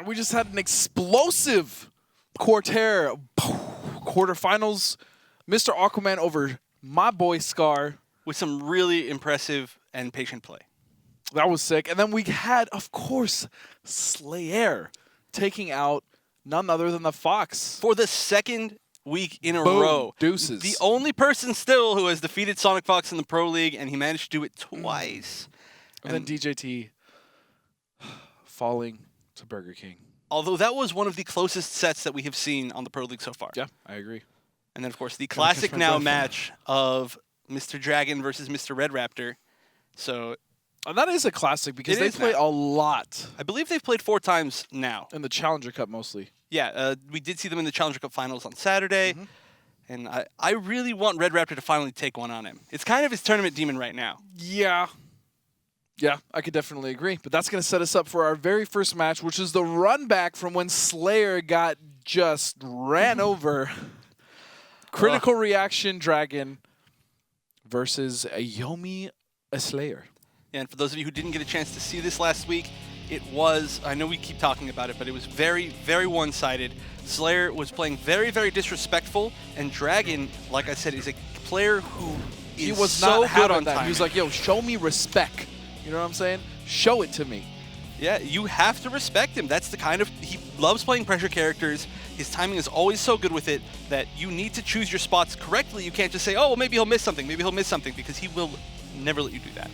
We just had an explosive quarterfinals. Mr. Aquaman over my boy Scar. With some really impressive and patient play. That was sick. And then we had, of course, Slayer taking out none other than the Fox. For the second week in a Boom. row. Deuces. The only person still who has defeated Sonic Fox in the Pro League, and he managed to do it twice. And then DJT falling to Burger King. Although that was one of the closest sets that we have seen on the Pro League so far. Yeah, I agree. And then, of course, the classic now match of Mr. Dragon versus Mr. Red Raptor. So that is a classic because they play a lot. I believe they've played 4 times now. In the Challenger Cup mostly. Yeah, we did see them in the Challenger Cup finals on Saturday. And I really want Red Raptor to finally take one on him. It's kind of his tournament demon right now. Yeah. Yeah, I could definitely agree. But that's going to set us up for our very first match, which is the run back from when Slayer got just ran over. Critical Reaction Dragon versus a YOMI, a Slayer. And for those of you who didn't get a chance to see this last week, it was, I know we keep talking about it, but it was very, very one-sided. Slayer was playing very, very disrespectful, and Dragon, like I said, is a player who he is was so not good on that. timing. He was like, yo, show me respect. You know what I'm saying? Show it to me. Yeah, you have to respect him. That's the kind of, he loves playing pressure characters. His timing is always so good with it that you need to choose your spots correctly. You can't just say, oh, well, maybe he'll miss something, because he will never let you do that.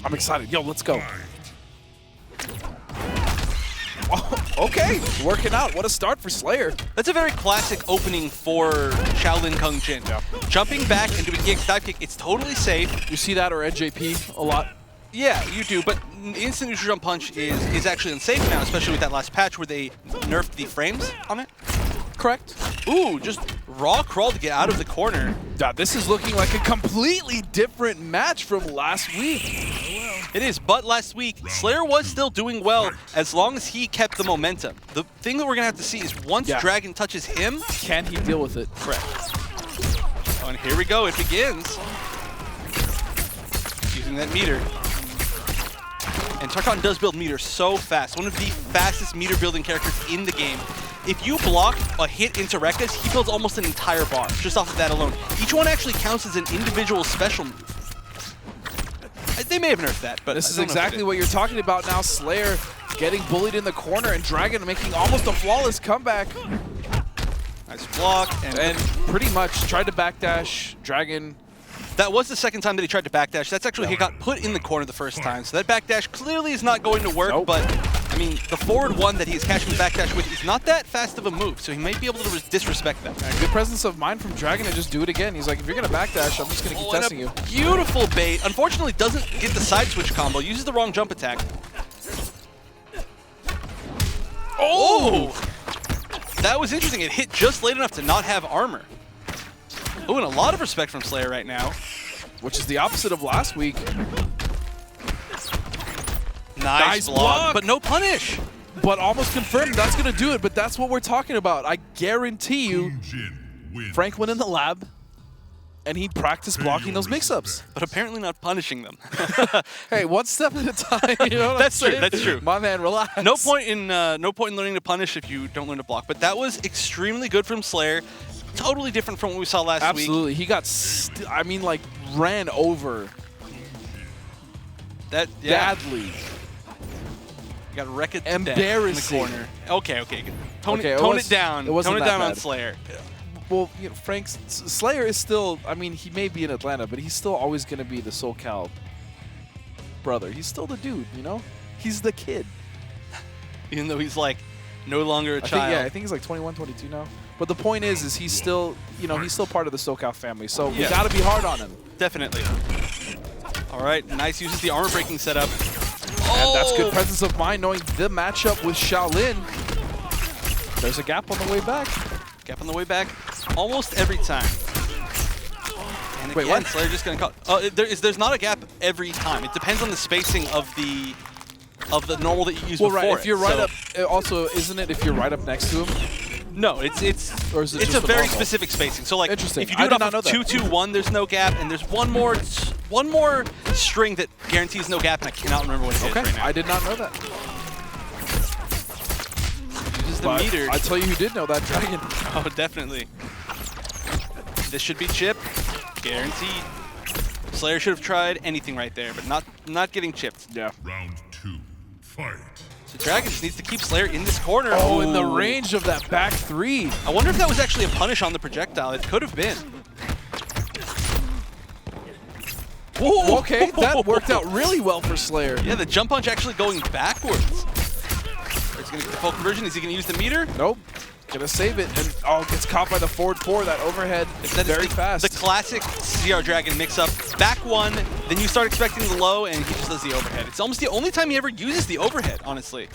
I'm excited. Yo, let's go. Oh, okay, working out. What a start for Slayer. That's a very classic opening for Shaolin Kung Jin. Yeah. Jumping back and doing EX dive kick, it's totally safe. You see that or NJP a lot? Yeah, you do, but instant neutral jump punch is actually unsafe now, especially with that last patch where they nerfed the frames on it. Correct. Ooh, just raw crawl to get out of the corner. This is looking like a completely different match from last week. It is, but last week, Slayer was still doing well as long as he kept the momentum. The thing that we're going to have to see is once Dragon touches him... Can he deal with it? Correct. Oh, and here we go, it begins. Using that meter. And Tarkon does build meter so fast. One of the fastest meter building characters in the game. If you block a hit into Rekka's, he builds almost an entire bar, just off of that alone. Each one actually counts as an individual special move. They may have nerfed that, but this is exactly what you're talking about now. Slayer getting bullied in the corner and Dragon making almost a flawless comeback. Nice block. And pretty much tried to backdash. Dragon. That was the second time that he tried to backdash. That's actually, he got put in the corner the first time. So that backdash clearly is not going to work, but I mean, the forward one that he's catching the backdash with is not that fast of a move, so he may be able to disrespect that. Good presence of mind from Dragon to just do it again. He's like, if you're going to backdash, I'm just going to keep testing you. Beautiful bait. Unfortunately, doesn't get the side switch combo. Uses the wrong jump attack. Oh! That was interesting. It hit just late enough to not have armor. Oh, and a lot of respect from Slayer right now. Which is the opposite of last week. Nice block, but no punish. But almost confirmed that's going to do it, but that's what we're talking about. I guarantee you, Frank went in the lab, and he practiced blocking those mix-ups. But apparently not punishing them. Hey, one step at a time, you know what That's true, that's true. My man, relax. No point in learning to punish if you don't learn to block. But that was extremely good from Slayer. Totally different from what we saw last week. Absolutely. He got, like, ran over. Badly. Got Rekka embarrassing in the corner. Okay, good. Tone it down. Tone it down on Slayer. Well, you know, Slayer is still, I mean, he may be in Atlanta, but he's still always going to be the SoCal brother. He's still the dude, you know? He's the kid. Even though he's, like, no longer a child. I think he's like 21, 22 now. But the point is he's still, you know, he's still part of the SoCal family. So we got to be hard on him. Definitely. All right, nice. Uses the armor breaking setup. And that's good presence of mind, knowing the matchup with Shaolin. There's a gap on the way back. Gap on the way back almost every time. And again, wait, what? Slayer just going to call. There's not a gap every time. It depends on the spacing of the normal that you use before. Right. If you're right up, also, isn't it if you're right up next to him? No, it's a very specific spacing. So like, if you do it off of 2-2-1, there's no gap, and there's one more string that guarantees no gap, and I cannot remember what it is right now. I did not know that. the meter. I tell you who did know that, Dragon. Oh, definitely. This should be chip, guaranteed. Slayer should have tried anything right there, but not getting chipped. Yeah. Round 2, fight. So Dragon just needs to keep Slayer in this corner. Oh, in the range of that back three. I wonder if that was actually a punish on the projectile. It could have been. Whoa, okay, that worked out really well for Slayer. Yeah, the jump punch actually going backwards. He's going to get the full conversion. Is he going to use the meter? Nope. Gonna save it, and oh, gets caught by the forward four. That overhead very fast. The classic CR Dragon mix-up. Back one, then you start expecting the low, and he just does the overhead. It's almost the only time he ever uses the overhead, honestly.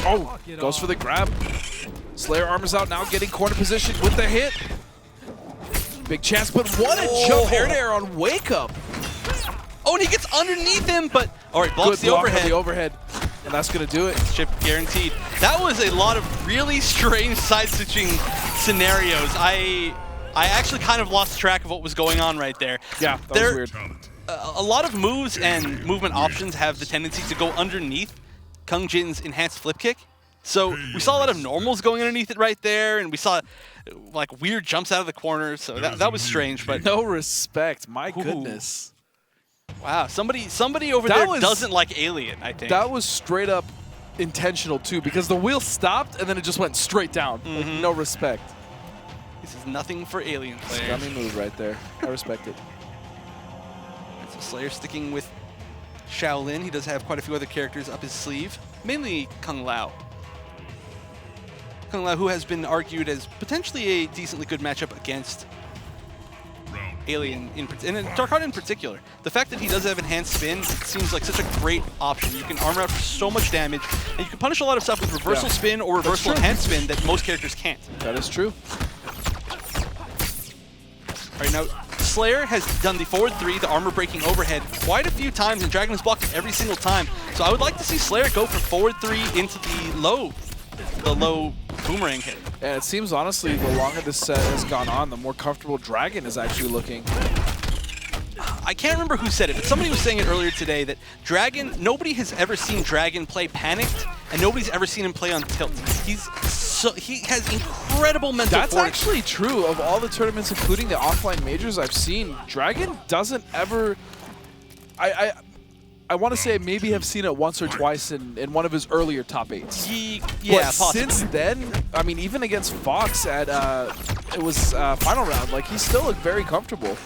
Oh, goes for the grab. Slayer armors out now, getting corner position with the hit. Big chance, but what a jump air to air on Wake Up. Oh, and he gets underneath him, but all right, blocks Good the block on overhead. the overhead, and that's gonna do it. Chip guaranteed. That was a lot of really strange side-switching scenarios. I actually kind of lost track of what was going on right there. Yeah, that was weird. A lot of moves and movement options have the tendency to go underneath Kung Jin's enhanced flip kick. So we saw a lot of normals going underneath it right there, and we saw like weird jumps out of the corner. So that was strange, but No respect, my goodness. Wow, somebody over there doesn't like Alien, I think. That was straight up intentional too, because the wheel stopped and then it just went straight down. Like, no respect. This is nothing for Alien players. Scummy move right there. I respect it. So Slayer sticking with Shaolin. He does have quite a few other characters up his sleeve, mainly Kung Lao. Kung Lao, who has been argued as potentially a decently good matchup against Alien, and Darkheart in particular. The fact that he does have enhanced spin seems like such a great option. You can armor out for so much damage, and you can punish a lot of stuff with reversal spin or reversal enhanced spin that most characters can't. That is true. All right, now Slayer has done the forward three, the armor breaking overhead, quite a few times, and Dragon has blocked it every single time. So I would like to see Slayer go for forward three into the low boomerang hit. And it seems, honestly, the longer this set has gone on, the more comfortable Dragon is actually looking. I can't remember who said it, but somebody was saying it earlier today that Dragon, nobody has ever seen Dragon play panicked, and nobody's ever seen him play on tilt. He has incredible mental That's fortitude. actually true. Of all the tournaments, including the offline majors I've seen, Dragon doesn't ever... I want to say I maybe have seen it once or twice in one of his earlier top 8s. Yeah, but possibly. since then, I mean, even against Fox at it was final round, like he still looked very comfortable.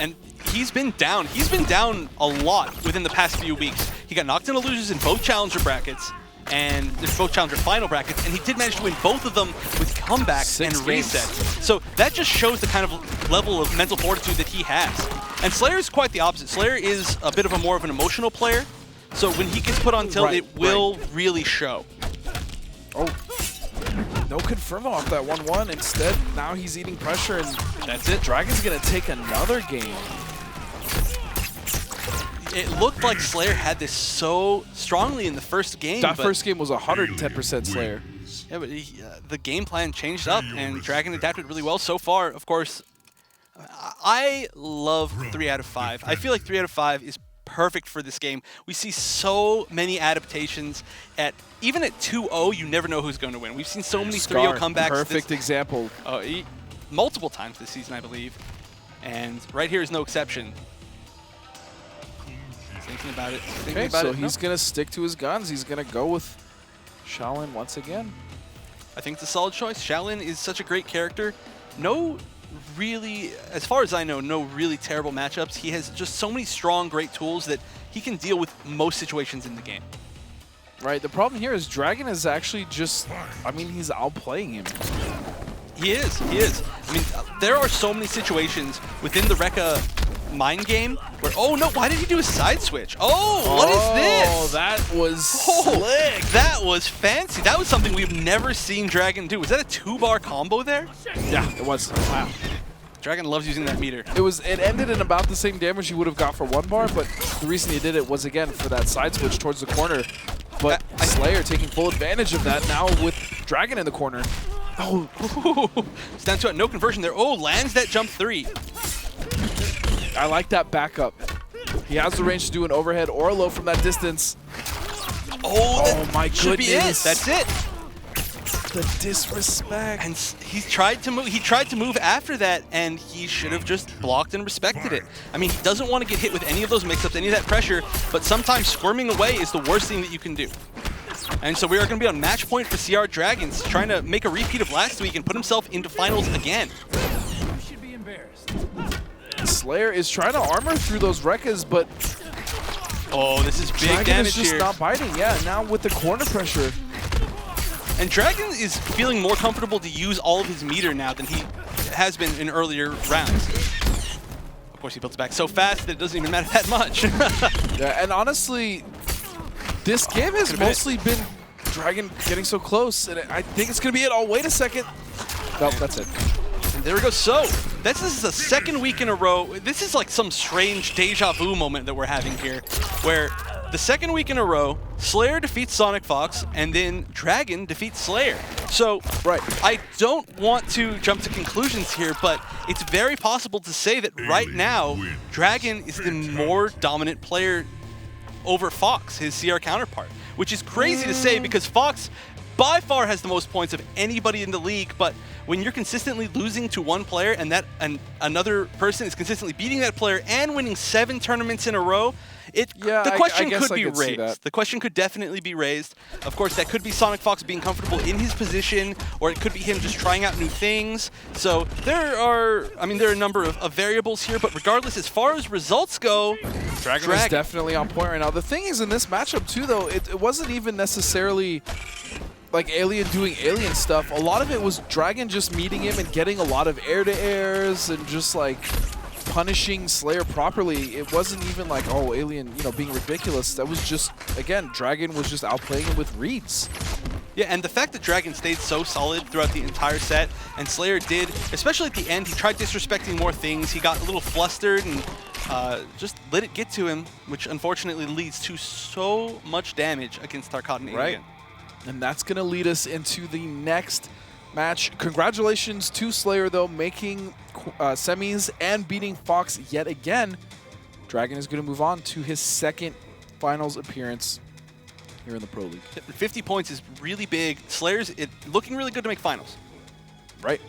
And he's been down. He's been down a lot within the past few weeks. He got knocked into losers in both challenger brackets and both challenger final brackets, and he did manage to win both of them with comebacks and resets. So that just shows the kind of level of mental fortitude that he has. And Slayer is quite the opposite. Slayer is a bit of a more of an emotional player, so when he gets put on tilt, it will really show. Oh, no confirm off that 1-1. Instead, now he's eating pressure, and That's it. Dragon's gonna take another game. It looked like Slayer had this so strongly in the first game. That but first game was 110% Slayer. Yeah, but the game plan changed up, and Dragon adapted really well so far. Of course, I love 3 out of 5. I feel like 3 out of 5 is perfect for this game. We see so many adaptations. Even at 2-0, you never know who's going to win. We've seen so many 3-0 comebacks. Perfect example. Multiple times this season, I believe. And right here is no exception. Thinking about it. Okay, so he's going to stick to his guns. He's going to go with Shaolin once again. I think it's a solid choice. Shaolin is such a great character. No really, as far as I know, no really terrible matchups. He has just so many strong, great tools that he can deal with most situations in the game. Right, the problem here is Dragon is actually just, I mean, he's outplaying him. He is, he is. I mean, there are so many situations within the Rekka mind game where, oh no, why did he do a side switch? Oh, what is this? Oh, that was slick. That was fancy. That was something we've never seen Dragon do. Was that a 2-bar combo there? Yeah, it was. Wow. Dragon loves using that meter. It ended in about the same damage you would have got for 1 bar, but the reason he did it was, again, for that side switch towards the corner. But Slayer taking full advantage of that now with Dragon in the corner. Oh, it's down to no conversion there. Oh, lands that jump 3. I like that backup. He has the range to do an overhead or a low from that distance. Oh, that my should be it. goodness. That's it. The disrespect. And he tried to move. He tried to move after that, and he should have just blocked and respected it. I mean, he doesn't want to get hit with any of those mix-ups, any of that pressure. But sometimes squirming away is the worst thing that you can do. And so we are going to be on match point for CR Dragons, trying to make a repeat of last week and put himself into finals again. Slayer is trying to armor through those Rekkas, but Oh, this is big Dragon damage is just here. not biting. Yeah, now with the corner pressure. And Dragon is feeling more comfortable to use all of his meter now than he has been in earlier rounds. Of course, he builds back so fast that it doesn't even matter that much. Yeah, and honestly, this game has mostly been Dragon getting so close, and I think it's going to be it. Oh, wait a second. Nope, that's it. And there we go. So, this is the second week in a row. This is like some strange deja vu moment that we're having here, where the second week in a row, Slayer defeats Sonic Fox, and then Dragon defeats Slayer. So, Right. I don't want to jump to conclusions here, but it's very possible to say that right now, Dragon is the more dominant player over Fox, his CR counterpart, which is crazy to say because Fox by far has the most points of anybody in the league, but when you're consistently losing to one player and another person is consistently beating that player and winning 7 tournaments in a row, the question could be raised. The question could definitely be raised. Of course, that could be Sonic Fox being comfortable in his position, or it could be him just trying out new things. So there are a number of variables here, but regardless, as far as results go, Dragon is definitely on point right now. The thing is, in this matchup too, though, it wasn't even necessarily like Alien doing Alien stuff. A lot of it was Dragon just meeting him and getting a lot of air-to-airs and just like punishing Slayer properly. It wasn't even like, oh, Alien, being ridiculous. That was just, again, Dragon was just outplaying him with reads. Yeah, and the fact that Dragon stayed so solid throughout the entire set, and Slayer did, especially at the end, he tried disrespecting more things. He got a little flustered and just let it get to him, which unfortunately leads to so much damage against Tarkat and Alien. Right. And that's going to lead us into the next match. Congratulations to Slayer, though, making semis and beating Fox yet again. Dragon is going to move on to his second finals appearance here in the Pro League. 50 points is really big. Slayer's looking really good to make finals. Right.